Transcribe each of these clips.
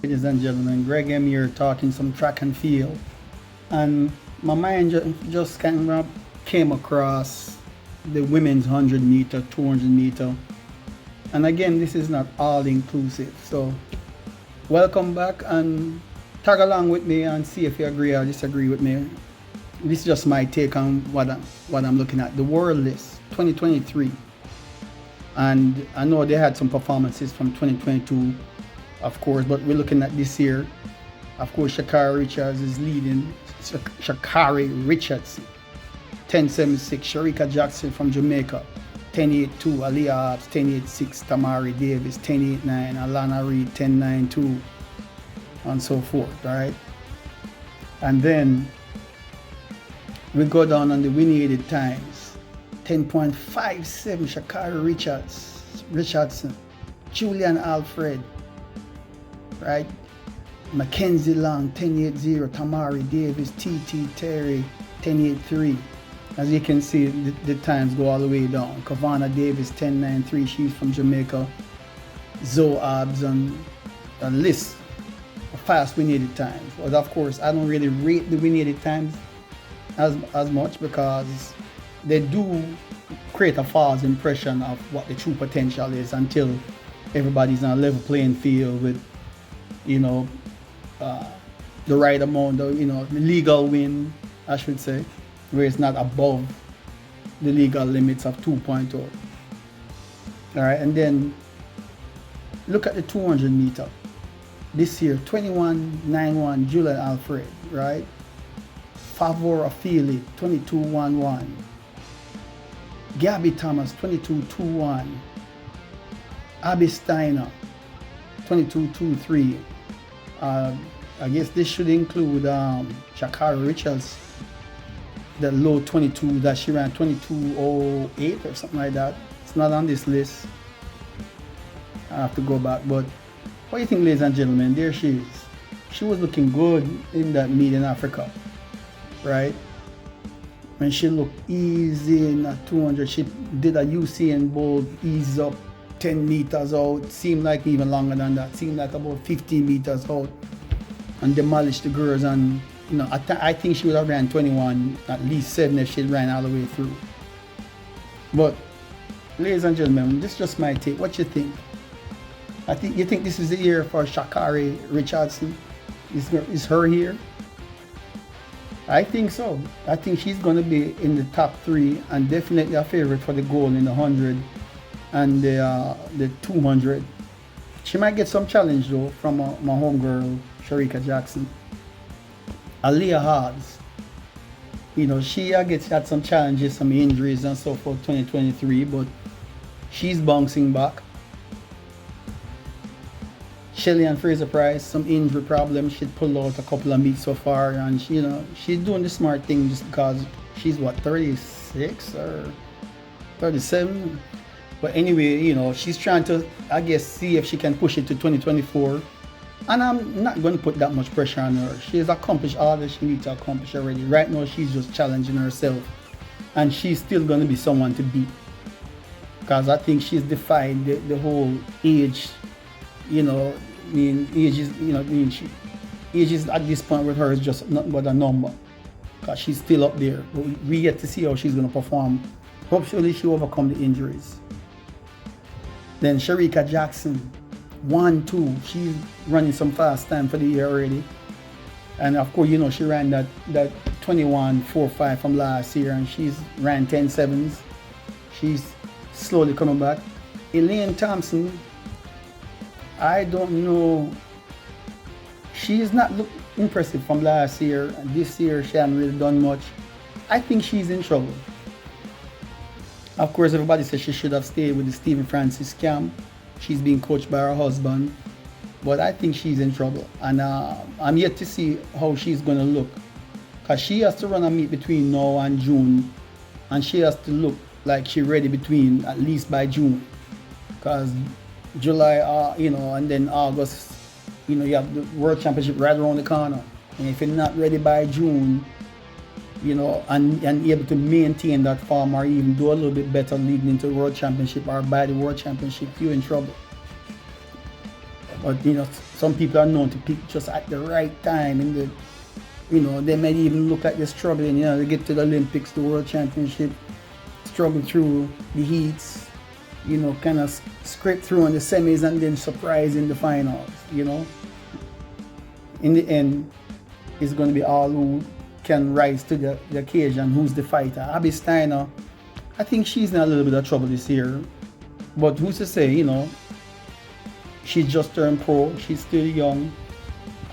Ladies and gentlemen, Greg M here talking some track and field. And my mind just kind of came across the women's 100 meter, 200 meter. And again, this is not all inclusive. So, welcome back and tag along with me and see if you agree or disagree with me. This is just my take on what I'm looking at. The World List 2023. And I know they had some performances from 2022, of course, but we're looking at this year. Of course, Sha'Carri Richards is leading. Sha'Carri Richardson, 10.76. Sharika Jackson from Jamaica, 10.82. Aliyah Hobbs, 10.86. Tamari Davis, 10.89. Alana Reed, 10.92, and so forth, all right? And then we go down on the winning aided times. 10.57. Sha'Carri Richardson, Julian Alfred, right? Mackenzie Long, 10.80. Tamari Davis, T.T. Terry, 10.83. As you can see, the times go all the way down. Kavana Davis, 10.93. She's from Jamaica. Zoe Hobbs, and a list of fast win-aided times. But of course, I don't really rate the win-aided times as much because they do create a false impression of what the true potential is until everybody's on a level playing field with, the right amount of, the legal win, I should say, where it's not above the legal limits of 2.0. All right, and then look at the 200 meter. This year, 21.91, Julian Alfred, right? Favor Afili, 22.11. Gabby Thomas, 22.21. Abby Steiner, 22.23. I guess this should include Sha'Carri Richards, the low 22 that she ran, 22.08 or something like that. It's not on this list. I have to go back. But what do you think, ladies and gentlemen? There she is. She was looking good in that meet in Africa, right? When she looked easy in that 200, she did a Usain Bolt ease up 10 meters out. Seemed like even longer than that. Seemed like about 15 meters out, and demolished the girls. And I think she would have ran 21, at least 7 if she ran all the way through. But ladies and gentlemen, this is just my take. What you think? You think this is the year for Sha'Carri Richardson? Is her here? I think so. I think she's going to be in the top 3 and definitely a favorite for the gold in the 100 and the 200. She might get some challenge though from my homegirl, Sharika Jackson. Aliyah Hobbs, she had some challenges, some injuries and so forth 2023, but she's bouncing back. Shelly and Fraser Price, some injury problems. She pulled out a couple of meets so far, and she's doing the smart thing just because she's 36 or 37. But anyway, she's trying to, I guess, see if she can push it to 2024. And I'm not going to put that much pressure on her. She's accomplished all that she needs to accomplish already. Right now, she's just challenging herself, and she's still going to be someone to beat. Because I think she's defied the whole age. Age is at this point with her is just nothing but a number. Because she's still up there. But we get to see how she's going to perform. Hopefully she overcome the injuries. Then Sharika Jackson, 1-2. She's running some fast time for the year already. And of course, she ran that 21.45 from last year, and she's ran 10.7s. She's slowly coming back. Elaine Thompson, I don't know. She's not looked impressive from last year, and this year she hasn't really done much. I think she's in trouble. Of course, everybody says she should have stayed with the Stephen Francis camp. She's being coached by her husband, but I think she's in trouble, and I'm yet to see how she's going to look, because she has to run a meet between now and June, and she has to look like she's ready between at least by June, because July, and then August, you have the World Championship right around the corner, and if you're not ready by June, and able to maintain that form or even do a little bit better leading into the World Championship or by the World Championship, you're in trouble. But some people are known to pick just at the right time. In the, they might even look like they're struggling. They get to the Olympics, the World Championship, struggle through the heats. Kind of scrape through in the semis and then surprise in the finals. In the end, it's going to be all who can rise to the occasion. Who's the fighter? Abby Steiner, I think she's in a little bit of trouble this year. But who's to say, she's just turned pro, she's still young,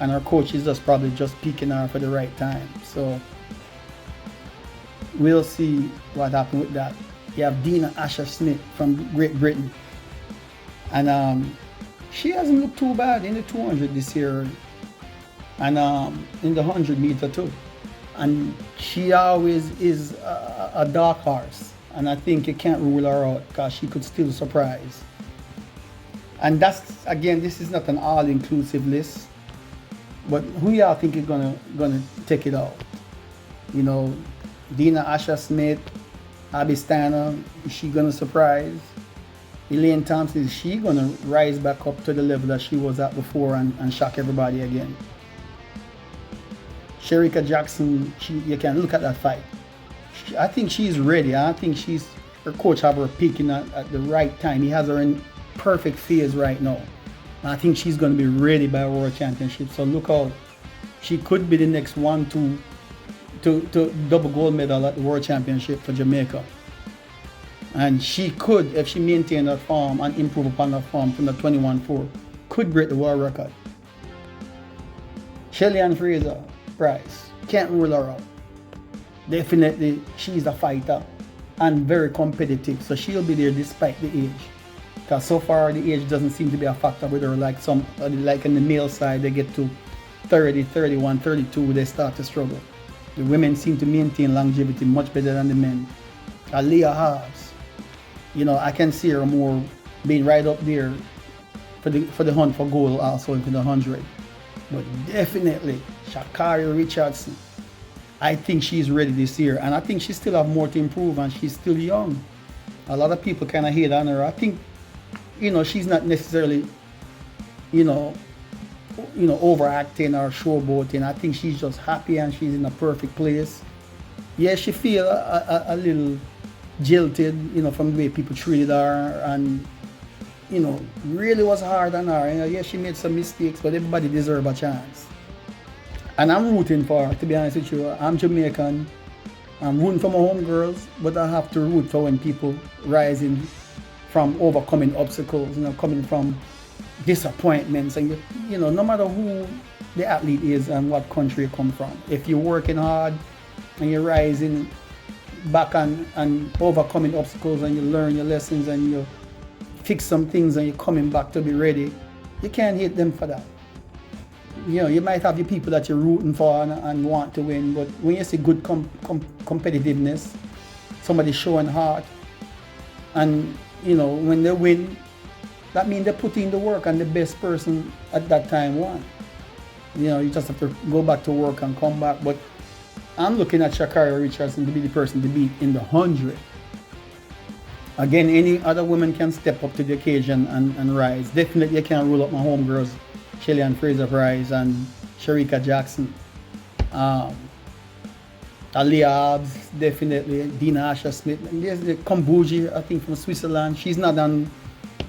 and her coach is probably just picking her for the right time. So we'll see what happens with that. You have Dina Asher-Smith from Great Britain. And she hasn't looked too bad in the 200 this year. And in the 100 meter too. And she always is a dark horse. And I think you can't rule her out because she could still surprise. And that's, again, this is not an all-inclusive list. But who y'all think is gonna take it out? Dina Asher-Smith, Abby Steiner, is she gonna surprise? Elaine Thompson, is she gonna rise back up to the level that she was at before and shock everybody again? Sha'Carri Jackson, you can look at that fight. I think she's ready. I think her coach have her peaking at the right time. He has her in perfect phase right now. And I think she's going to be ready by World Championship. So look out. She could be the next one to double gold medal at the World Championship for Jamaica. And she could, if she maintained her form and improve upon her form from the 21-4, could break the world record. Shelly-Ann Fraser-Pryce, can't rule her out. Definitely, she's a fighter and very competitive, so she'll be there despite the age. Because so far, the age doesn't seem to be a factor with her. Like in the male side, they get to 30, 31, 32, they start to struggle. The women seem to maintain longevity much better than the men. Aaliyah Hobbs, I can see her more being right up there for the hunt for gold, also for the 100. But definitely, Sha'Carri Richardson, I think she's ready this year, and I think she still have more to improve, and she's still young. A lot of people kind of hate on her. I think, she's not necessarily, overacting or showboating. I think she's just happy and she's in a perfect place. Yeah, she feel a little jilted, from the way people treated her, and really was hard on her. Yeah, she made some mistakes, but everybody deserves a chance. And I'm rooting for her, to be honest with you. I'm Jamaican. I'm rooting for my home girls, but I have to root for when people rising from overcoming obstacles, coming from disappointments, and no matter who the athlete is and what country you come from. If you're working hard and you're rising back and overcoming obstacles, and you learn your lessons and you fix some things and you're coming back to be ready, you can't hate them for that. You might have your people that you're rooting for and want to win, but when you see good competitiveness, somebody showing heart, and when they win, that means they put in the work and the best person at that time won. You just have to go back to work and come back. But I'm looking at Sha'Carri Richardson to be the person to beat in the 100. Again, any other woman can step up to the occasion and rise. Definitely you can't rule up my homegirls, Shelly-Ann Fraser-Pryce and Sha'Carri Jackson. Aaliyah Hobbs, definitely. Dina Asher-Smith. And there's the Kombuji, I think, from Switzerland. She's not on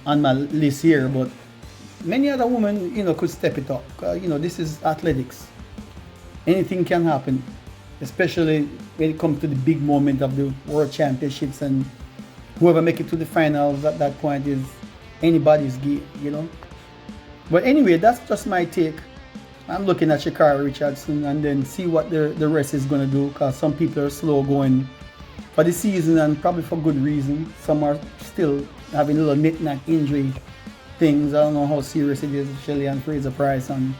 my list here, but many other women, could step it up. This is athletics. Anything can happen, especially when it comes to the big moment of the World Championships, and whoever make it to the finals at that point is anybody's game, But anyway, that's just my take. I'm looking at Sha'Carri Richardson and then see what the rest is going to do, because some people are slow going for the season, and probably for good reason. Some are still having little knick-knack injury things. I don't know how serious it is with Shelly-Ann Fraser-Pryce and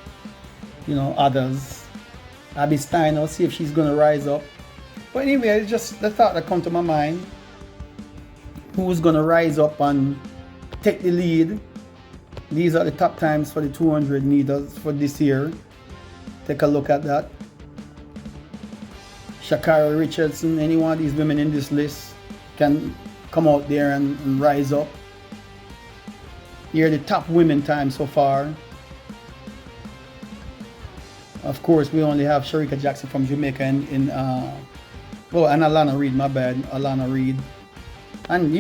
others. Abby Steiner, see if she's going to rise up. But anyway, it's just the thought that come to my mind. Who's going to rise up and take the lead? These are the top times for the 200 meters for this year. Take a look at that. Sha'Carri Richardson, any one of these women in this list can come out there and rise up. Here are the top women times so far. Of course, we only have Sharika Jackson from Jamaica and Alana Reid, my bad, Alana Reid. And,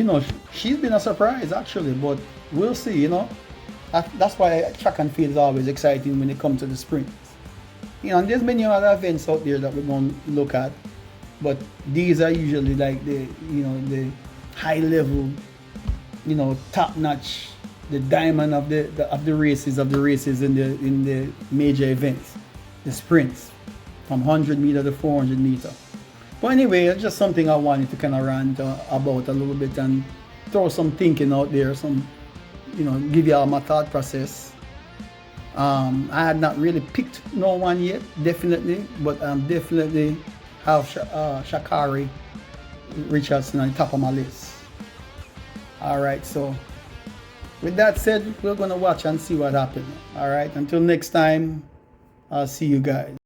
she's been a surprise, actually, but we'll see, That's why track and field is always exciting when it comes to the sprints. And there's many other events out there that we're going to look at, but these are usually like the high level, top notch, the diamond of the races in the major events, the sprints from 100 meter to 400 meter. But anyway, it's just something I wanted to kind of rant about a little bit and throw some thinking out there, give you all my thought process. I had not really picked no one yet, definitely, but definitely have Sha'Carri, Richardson on the top of my list. Alright, so with that said, we're going to watch and see what happens. Alright, until next time, I'll see you guys.